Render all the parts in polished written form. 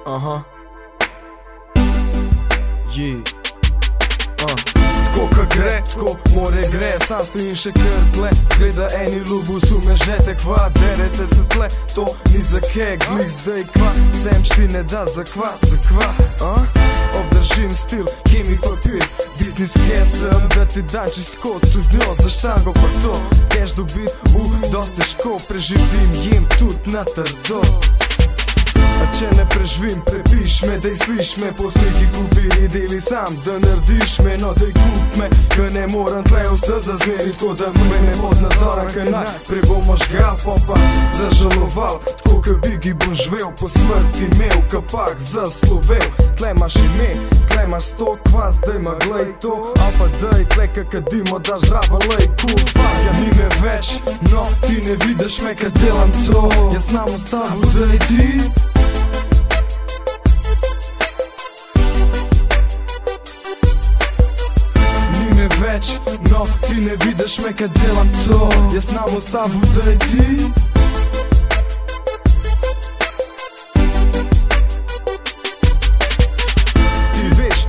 Aha. Tako ka gre, tako more gre. Sam stojim še kar tle. Zgleda eni lubu su me žete kva. Derete se tle, to ni za keg. Glik zdaj kva, sem ti ne da za kva. Obdržim stil, kemi papir, biznis kesem, da ti dan čistko tudi njo za štango pa to. Keš dobit dosti težko, preživim jim tudi na trdo. A če ne preživim, prepiš me, dej sliš me, posniki kupi, deli sam, da narediš me, no dej kup me, ka ne moram tle ostati za zmeri, tako da me ne bod nadzora, ka najprej bom možgal, pa zažaloval, tako ka Bigi bom živel, po smrti imel, kapak zaslovel. Tle imaš ime, tle imaš 100 kva, zdaj ma glej to, al pa dej tle ka kadimo, daš zdrava lej ja ni me več, no ti ne vidiš me, ka delam to. Jaz nam ostavil, dej ti več, no ti ne vidiš me, kad delam to. Jaz nam ostavil, da je ti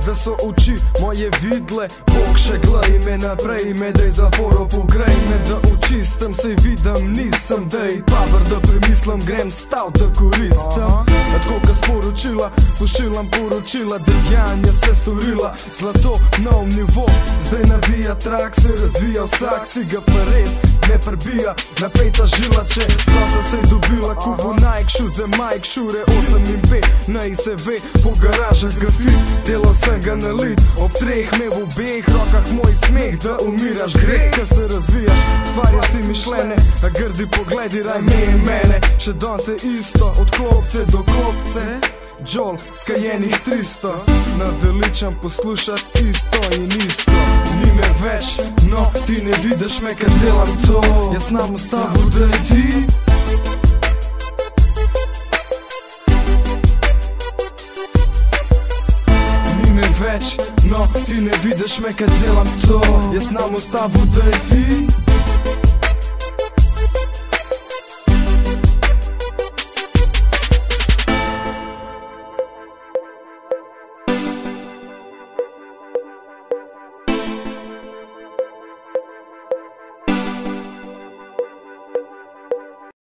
da so oči moje vidle, Bog še glej me naprej, me dej za foro pogrej me, da očistem, sej vidim nisem, dej paver, da premislim, grem stav, da koristim. Tako ka sporočila, pošiljam poročila, dejanja se storila, zlato nov nivo, zdaj nabija trak, se razvija vsak, si ga pa res ne prebija, napeta žila, če sonca se je dobila, kupu Nike šuze, Mike šure, 8 in 5, naj se ve, po garažah grafit, delal sem ga nalit, ob treh me v obeh rokah moj smeh, da umiraš greh, ka se razvijaš, stvarjaš si mišljene, a grdi pogledi raj me in mene, še don se isto, od klopce do klopce, Joel, skajenih 300, naveličam poslušat isto in isto. Ni me več, no ti ne vidiš me, kad delam to. Jaz nam ostavil, da je ti več, no ti ne vidiš me, kad delam to. Jaz nam ostavil, da je ti